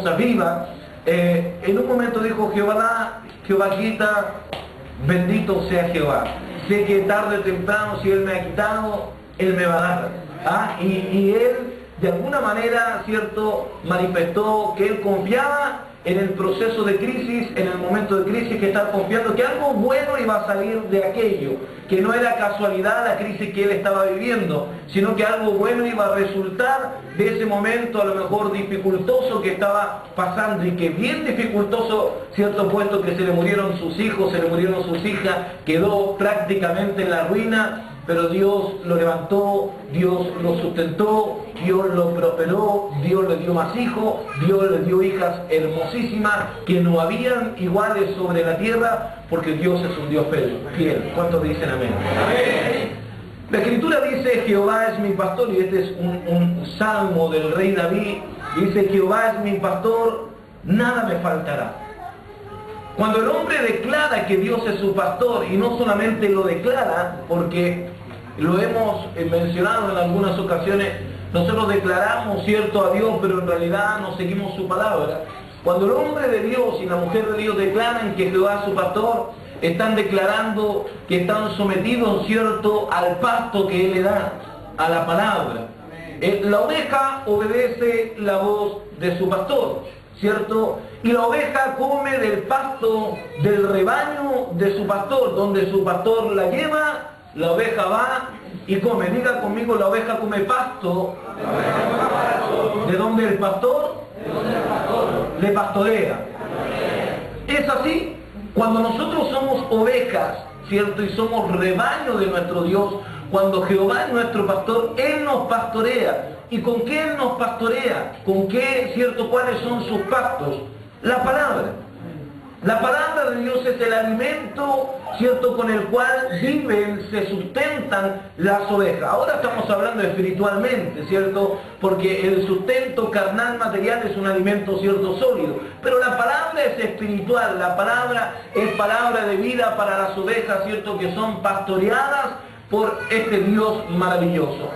cosas vivas. En un momento dijo: Jehová da, Jehová quita, bendito sea Jehová. Sé que tarde o temprano, si Él me ha quitado, Él me va a dar. Y Él, de alguna manera, ¿cierto?, manifestó que Él confiaba en el proceso de crisis, en el momento de crisis, que estaba confiando que algo bueno iba a salir de aquello, que no era casualidad la crisis que él estaba viviendo, sino que algo bueno iba a resultar de ese momento a lo mejor dificultoso que estaba pasando, y que bien dificultoso, cierto, puesto que se le murieron sus hijos, se le murieron sus hijas, quedó prácticamente en la ruina. Pero Dios lo levantó, Dios lo sustentó, Dios lo prosperó, Dios le dio más hijos, Dios le dio hijas hermosísimas que no habían iguales sobre la tierra, porque Dios es un Dios fiel. ¿Cuántos dicen amén? Amén. La Escritura dice: Jehová es mi pastor, y este es un salmo del rey David. Dice: Jehová es mi pastor, nada me faltará. Cuando el hombre declara que Dios es su pastor, y no solamente lo declara, porque lo hemos mencionado en algunas ocasiones, nosotros declaramos, ¿cierto?, a Dios, pero en realidad no seguimos su palabra. Cuando el hombre de Dios y la mujer de Dios declaran que Jehová es su pastor, están declarando que están sometidos, ¿cierto?, al pasto que Él le da, a la palabra. La oveja obedece la voz de su pastor, ¿cierto? Y la oveja come del pasto del rebaño de su pastor. Donde su pastor la lleva, la oveja va y come. Diga conmigo: la oveja come pasto. ¿De donde el pastor? Le pastorea. Es así. Cuando nosotros somos ovejas, ¿cierto?, y somos rebaño de nuestro Dios, cuando Jehová es nuestro pastor, Él nos pastorea. ¿Y con qué Él nos pastorea? ¿Con qué, cierto? ¿Cuáles son sus pastos? La palabra. La palabra de Dios es el alimento, ¿cierto?, con el cual viven, se sustentan las ovejas. Ahora estamos hablando espiritualmente, ¿cierto?, porque el sustento carnal material es un alimento, ¿cierto?, sólido. Pero la palabra es espiritual, la palabra es palabra de vida para las ovejas, ¿cierto?, que son pastoreadas por este Dios maravilloso.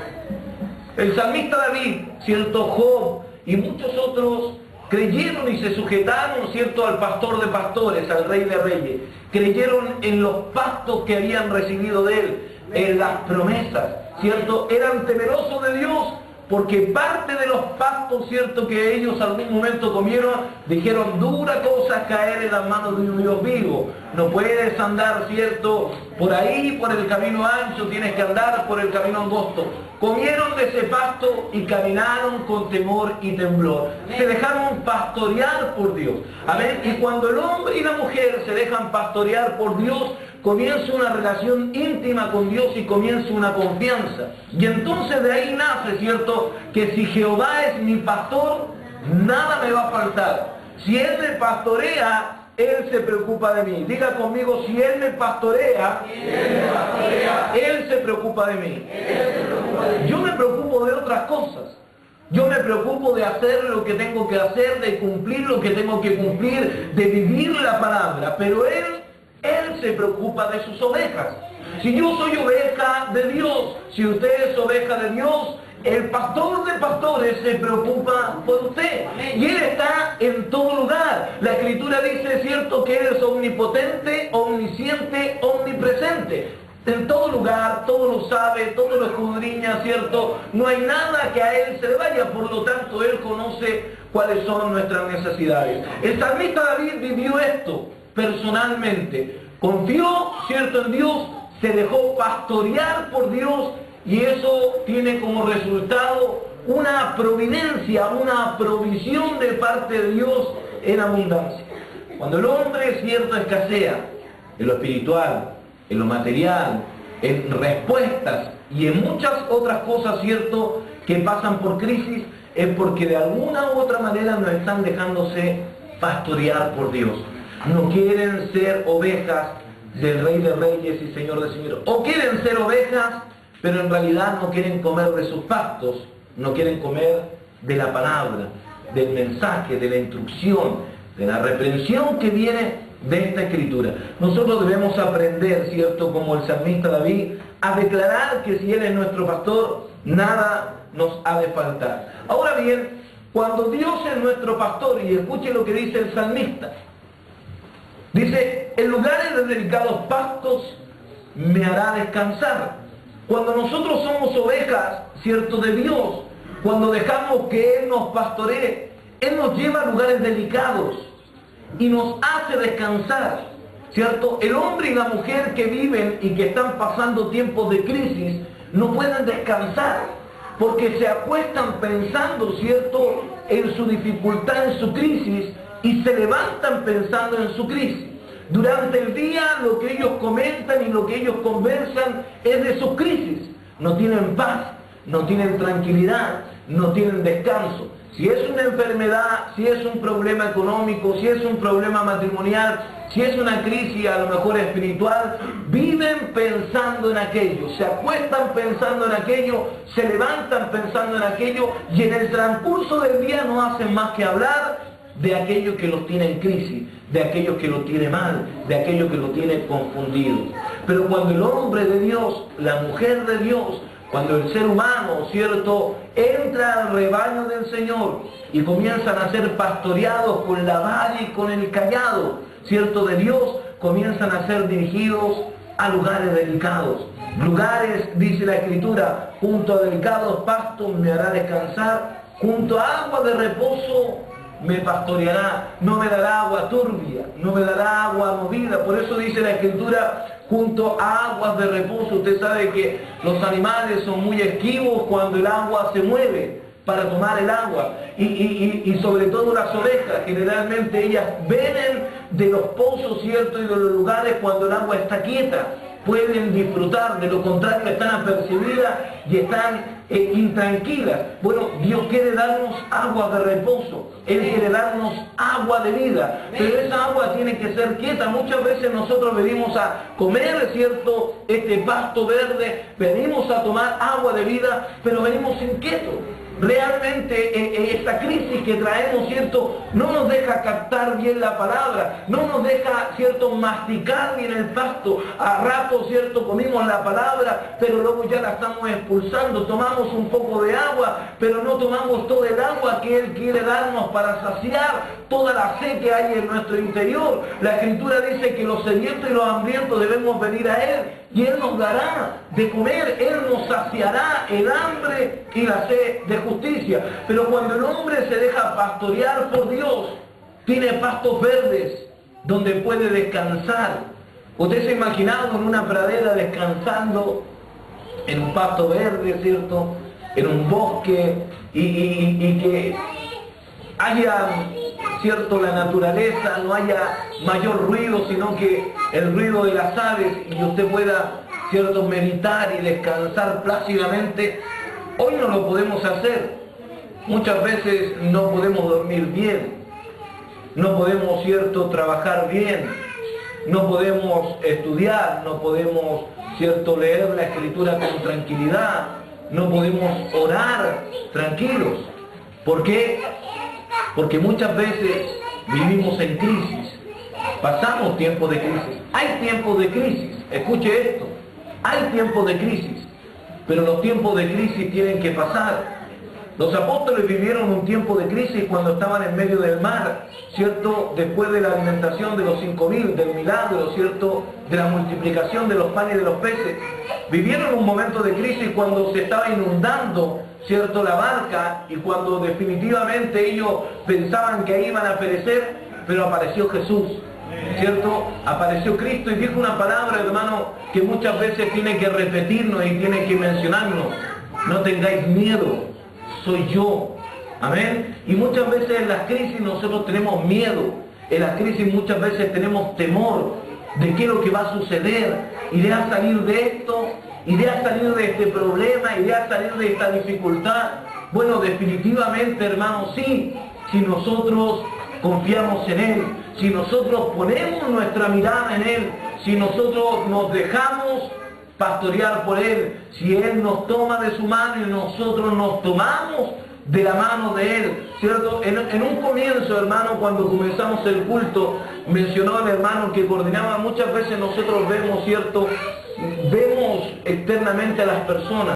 El salmista David, ¿cierto?, Job y muchos otros creyeron y se sujetaron, ¿cierto?, al pastor de pastores, al rey de reyes. Creyeron en los pastos que habían recibido de él, en las promesas, ¿cierto? Eran temerosos de Dios, porque parte de los pastos, ¿cierto?, que ellos algún momento comieron, dijeron: dura cosa caer en las manos de un Dios vivo. No puedes andar, ¿cierto?, por ahí, por el camino ancho, tienes que andar por el camino angosto. Comieron de ese pasto y caminaron con temor y temblor. Se dejaron pastorear por Dios. Amén. Y cuando el hombre y la mujer se dejan pastorear por Dios, comienza una relación íntima con Dios y comienza una confianza. Y entonces de ahí nace, ¿cierto?, que si Jehová es mi pastor, nada me va a faltar. Si Él me pastorea, Él se preocupa de mí. Diga conmigo: si Él me pastorea, Él se preocupa de mí. Yo me preocupo de otras cosas. Yo me preocupo de hacer lo que tengo que hacer, de cumplir lo que tengo que cumplir, de vivir la palabra. Pero Él se preocupa de sus ovejas. Si yo soy oveja de Dios, si usted es oveja de Dios, el pastor de pastores se preocupa por usted. Y Él está en todo lugar. La Escritura dice, ¿cierto?, que Él es omnipotente, omnisciente, omnipresente. En todo lugar, todo lo sabe, todo lo escudriña, ¿cierto? No hay nada que a Él se le vaya, por lo tanto Él conoce cuáles son nuestras necesidades. El salmista David vivió esto personalmente. Confió, ¿cierto?, en Dios, se dejó pastorear por Dios, y eso tiene como resultado una providencia, una provisión de parte de Dios en abundancia. Cuando el hombre, ¿cierto?, escasea en lo espiritual, en lo material, en respuestas y en muchas otras cosas, ¿cierto?, que pasan por crisis, es porque de alguna u otra manera no están dejándose pastorear por Dios. No quieren ser ovejas del Rey de Reyes y Señor de Señores. O quieren ser ovejas, pero en realidad no quieren comer de sus pastos, no quieren comer de la palabra, del mensaje, de la instrucción, de la reprensión que viene de esta Escritura. Nosotros debemos aprender, ¿cierto?, como el salmista David, a declarar que si Él es nuestro pastor, nada nos ha de faltar. Ahora bien, cuando Dios es nuestro pastor, y escuche lo que dice el salmista, dice, en lugares de delicados pastos me hará descansar. Cuando nosotros somos ovejas, cierto, de Dios, cuando dejamos que Él nos pastoree, Él nos lleva a lugares delicados y nos hace descansar, cierto. El hombre y la mujer que viven y que están pasando tiempos de crisis no pueden descansar porque se acuestan pensando, cierto, en su dificultad, en su crisis, y se levantan pensando en su crisis. Durante el día lo que ellos comentan y lo que ellos conversan es de sus crisis. No tienen paz, no tienen tranquilidad, no tienen descanso. Si es una enfermedad, si es un problema económico, si es un problema matrimonial, si es una crisis a lo mejor espiritual, viven pensando en aquello, se acuestan pensando en aquello, se levantan pensando en aquello, y en el transcurso del día no hacen más que hablar de aquello que los tiene en crisis, de aquello que los tiene mal, de aquello que los tiene confundido. Pero cuando el hombre de Dios, la mujer de Dios, cuando el ser humano, cierto, entra al rebaño del Señor y comienzan a ser pastoreados con la vara y con el cayado, cierto, de Dios, comienzan a ser dirigidos a lugares delicados. Lugares, dice la Escritura, junto a delicados pastos me hará descansar, junto a agua de reposo me pastoreará, no me dará agua turbia, no me dará agua movida. Por eso dice la Escritura, junto a aguas de reposo. Usted sabe que los animales son muy esquivos cuando el agua se mueve para tomar el agua. Y sobre todo las ovejas, generalmente ellas beben de los pozos, ¿cierto? Y de los lugares cuando el agua está quieta. Pueden disfrutar, de lo contrario están apercibidas y están intranquilas. Bueno, Dios quiere darnos agua de reposo, Él quiere darnos agua de vida, pero esa agua tiene que ser quieta. Muchas veces nosotros venimos a comer, ¿cierto?, este pasto verde, venimos a tomar agua de vida, pero venimos inquietos. Realmente esta crisis que traemos, ¿cierto?, no nos deja captar bien la palabra, no nos deja, ¿cierto?, masticar bien el pasto. A rato, ¿cierto?, comimos la palabra, pero luego ya la estamos expulsando. Tomamos un poco de agua, pero no tomamos todo el agua que Él quiere darnos para saciar toda la sed que hay en nuestro interior. La Escritura dice que los sedientos y los hambrientos debemos venir a Él, y Él nos dará de comer, Él nos saciará el hambre y la sed de justicia. Pero cuando el hombre se deja pastorear por Dios, tiene pastos verdes donde puede descansar. Usted se ha imaginado en una pradera descansando en un pasto verde, ¿cierto?, en un bosque, y que haya, ¿cierto?, la naturaleza, no haya mayor ruido, sino que el ruido de las aves, y usted pueda, ¿cierto?, meditar y descansar plácidamente. Hoy no lo podemos hacer. Muchas veces no podemos dormir bien, no podemos, ¿cierto?, trabajar bien, no podemos estudiar, no podemos, ¿cierto?, leer la Escritura con tranquilidad, no podemos orar tranquilos. ¿Por qué? Porque muchas veces vivimos en crisis, pasamos tiempos de crisis. Hay tiempos de crisis, escuche esto, hay tiempos de crisis, pero los tiempos de crisis tienen que pasar. Los apóstoles vivieron un tiempo de crisis cuando estaban en medio del mar, ¿cierto?, después de la alimentación de los 5.000, del milagro, ¿cierto?, de la multiplicación de los panes y de los peces. Vivieron un momento de crisis cuando se estaba inundando, ¿cierto?, la barca, y cuando definitivamente ellos pensaban que ahí iban a perecer, pero apareció Jesús, ¿cierto? Apareció Cristo y dijo una palabra, hermano, que muchas veces tiene que repetirnos y tiene que mencionarnos: no tengáis miedo, soy yo. Amén. Y muchas veces en las crisis nosotros tenemos miedo, en las crisis muchas veces tenemos temor de qué es lo que va a suceder. ¿Iré a salir de esto? ¿Iré a salir de este problema? ¿Iré a salir de esta dificultad? Bueno, definitivamente, hermanos, sí, si nosotros confiamos en Él, si nosotros ponemos nuestra mirada en Él, si nosotros nos dejamos pastorear por Él, si Él nos toma de su mano y nosotros nos tomamos de la mano de Él, ¿cierto? En un comienzo, hermano, cuando comenzamos el culto, mencionó el hermano que coordinaba, muchas veces nosotros vemos, ¿cierto?, vemos externamente a las personas.